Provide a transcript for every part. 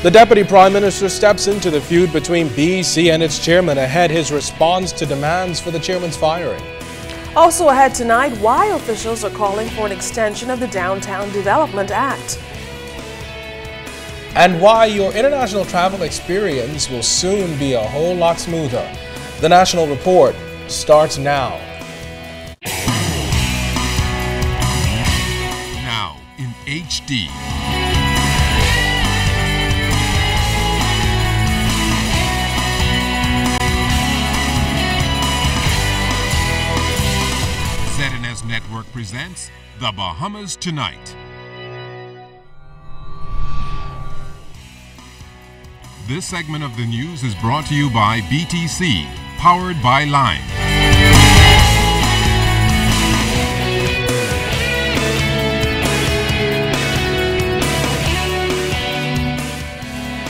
The Deputy Prime Minister steps into the feud between BEC and its chairman ahead his response to demands for the chairman's firing. Also ahead tonight, why officials are calling for an extension of the Downtown Development Act. And why your international travel experience will soon be a whole lot smoother. The National Report starts now. Now in HD. ZNS Network presents The Bahamas Tonight. This segment of the news is brought to you by BTC, powered by Lime.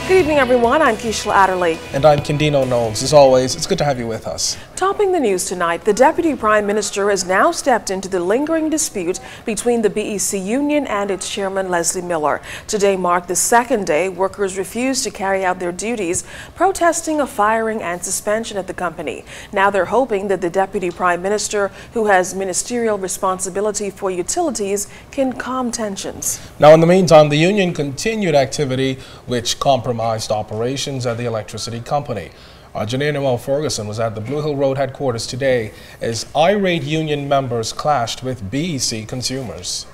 Good evening, everyone. I'm Keishla Adderley. And I'm Kendino Knowles. As always, it's good to have you with us. Topping the news tonight, the Deputy Prime Minister has now stepped into the lingering dispute between the BEC union and its chairman, Leslie Miller. Today marked the second day workers refused to carry out their duties, protesting a firing and suspension at the company. Now they're hoping that the Deputy Prime Minister, who has ministerial responsibility for utilities, can calm tensions. Now, in the meantime, the union continued activity which compromised operations at the electricity company. Janine Noel Ferguson was at the Blue Hill Road headquarters today as irate union members clashed with BEC consumers.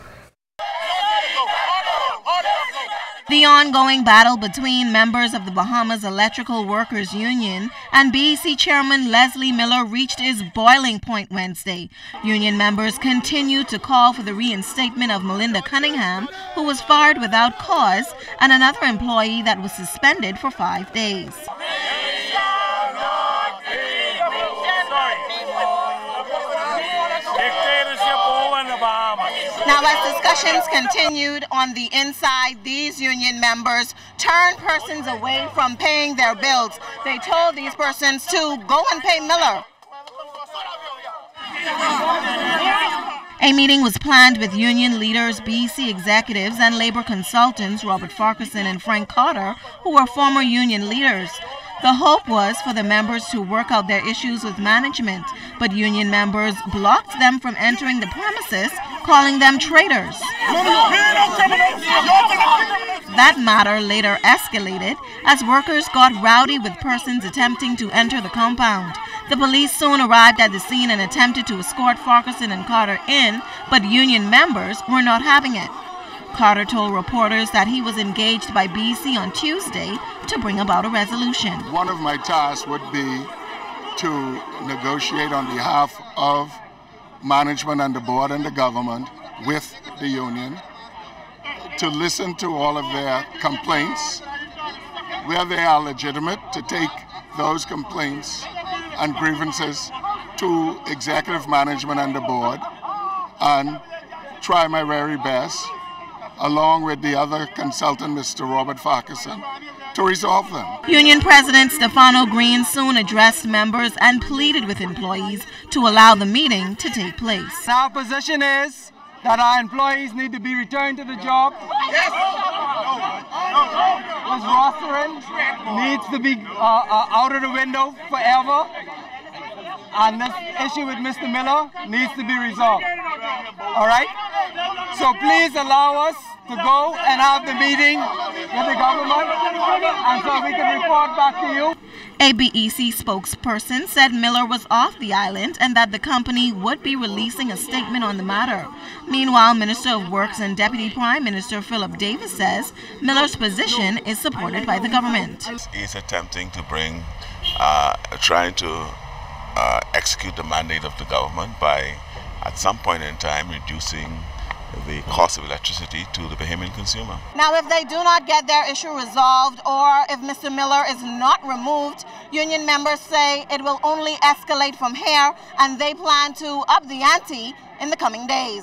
The ongoing battle between members of the Bahamas Electrical Workers Union and BEC Chairman Leslie Miller reached its boiling point Wednesday. Union members continued to call for the reinstatement of Melinda Cunningham, who was fired without cause, and another employee that was suspended for 5 days. Now, as discussions continued on the inside, these union members turned persons away from paying their bills. They told these persons to go and pay Miller. A meeting was planned with union leaders, BEC executives, and labor consultants Robert Farquharson and Frank Carter, who were former union leaders. The hope was for the members to work out their issues with management, but union members blocked them from entering the premises, calling them traitors. That matter later escalated as workers got rowdy with persons attempting to enter the compound. The police soon arrived at the scene and attempted to escort Farquharson and Carter in, but union members were not having it. Carter told reporters that he was engaged by BEC on Tuesday to bring about a resolution. One of my tasks would be to negotiate on behalf of management and the board and the government with the union, to listen to all of their complaints, where they are legitimate, to take those complaints and grievances to executive management and the board, and try my very best, along with the other consultant, Mr. Robert Farquharson, to resolve them. Union President Stefano Green soon addressed members and pleaded with employees to allow the meeting to take place. Our position is that our employees need to be returned to the job. Yes. This rostering needs to be out of the window forever. And this issue with Mr. Miller needs to be resolved. All right? So please allow us to go and have the meeting with the government, and so we can report back to you. A BEC spokesperson said Miller was off the island and that the company would be releasing a statement on the matter. Meanwhile, Minister of Works and Deputy Prime Minister Philip Davis says Miller's position is supported by the government. He's attempting to bring, trying to execute the mandate of the government by, at some point in time, reducing the cost of electricity to the Bahamian consumer. Now, if they do not get their issue resolved, or if Mr. Miller is not removed, union members say it will only escalate from here, and they plan to up the ante in the coming days.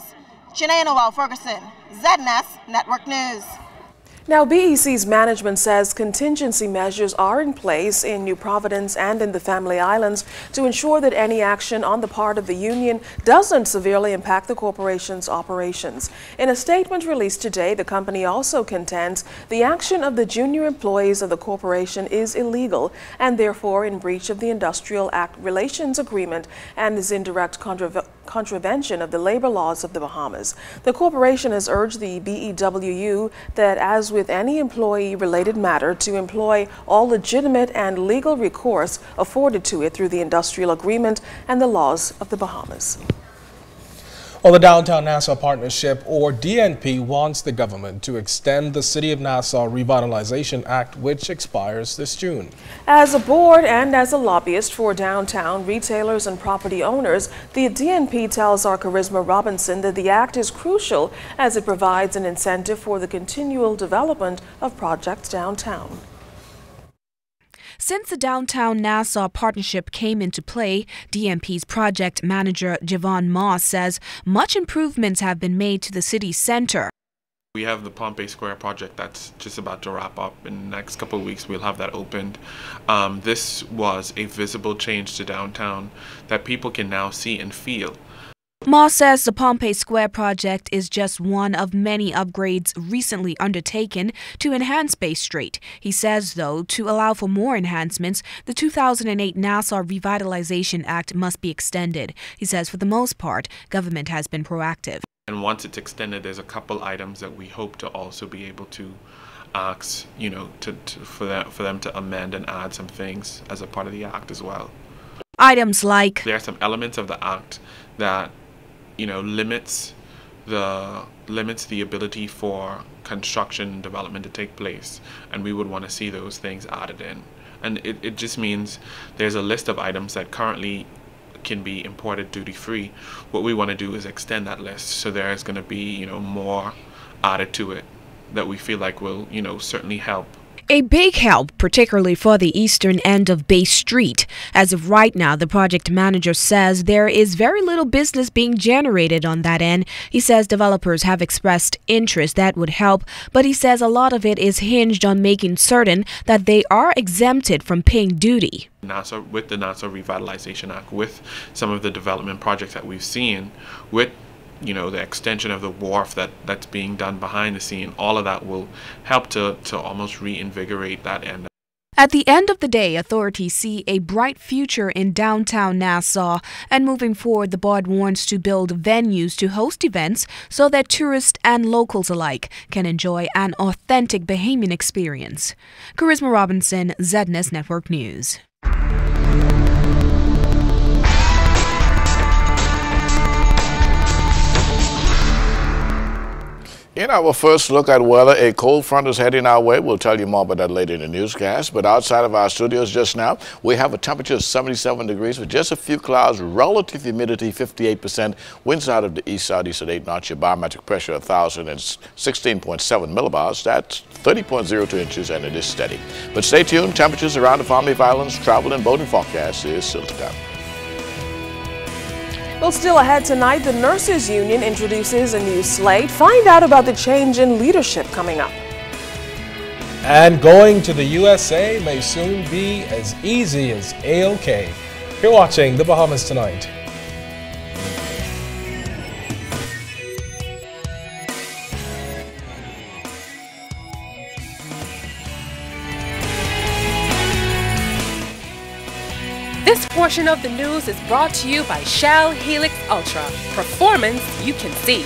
Janine Noel Ferguson, ZNS Network News. Now, BEC's management says contingency measures are in place in New Providence and in the Family Islands to ensure that any action on the part of the union doesn't severely impact the corporation's operations. In a statement released today, the company also contends the action of the junior employees of the corporation is illegal and therefore in breach of the Industrial Act Relations Agreement and is in direct contravention of the labor laws of the Bahamas. The corporation has urged the BEWU that, as with any employee-related matter, to employ all legitimate and legal recourse afforded to it through the industrial agreement and the laws of the Bahamas. Well, the Downtown Nassau Partnership, or DNP, wants the government to extend the City of Nassau Revitalization Act, which expires this June. As a board and as a lobbyist for downtown retailers and property owners, the DNP tells our Charisma Robinson that the act is crucial as it provides an incentive for the continual development of projects downtown. Since the Downtown Nassau Partnership came into play, DNP's project manager Javon Moss says much improvements have been made to the city center. We have the Pompey Square project that's just about to wrap up. In the next couple of weeks, we'll have that opened. This was a visible change to downtown that people can now see and feel. Moss says the Pompey Square project is just one of many upgrades recently undertaken to enhance Bay Street. He says, though, to allow for more enhancements, the 2008 Nassau Revitalization Act must be extended. He says, for the most part, government has been proactive. And once it's extended, there's a couple items that we hope to also be able to ask, for them to amend and add some things as a part of the act as well. Items like there are some elements of the act that limits the ability for construction and development to take place, and we would want to see those things added in. And it just means there's a list of items that currently can be imported duty-free. What we want to do is extend that list, so there is going to be more added to it that we feel like will certainly help. A big help, particularly for the eastern end of Bay Street. As of right now, the project manager says there is very little business being generated on that end. He says developers have expressed interest that would help, but he says a lot of it is hinged on making certain that they are exempted from paying duty. With the Nassau Revitalization Act, with some of the development projects that we've seen, with the extension of the wharf that's being done behind the scene, all of that will help to almost reinvigorate that end. At the end of the day, authorities see a bright future in downtown Nassau, and moving forward, the board wants to build venues to host events so that tourists and locals alike can enjoy an authentic Bahamian experience. Charisma Robinson, ZNS Network News. In our first look at weather, a cold front is heading our way. We'll tell you more about that later in the newscast. But outside of our studios just now, we have a temperature of 77 degrees with just a few clouds, relative humidity 58%, winds out of the east-southeast at 8 knots, your barometric pressure 1,016.7 millibars. That's 30.02 inches, and it is steady. But stay tuned. Temperatures around the Family Islands, travel and boating forecast is still to come. Well, still ahead tonight, the Nurses Union introduces a new slate. Find out about the change in leadership coming up. And going to the USA may soon be as easy as A-OK. You're watching The Bahamas Tonight. This portion of the news is brought to you by Shell HELIX Ultra. Performance you can see.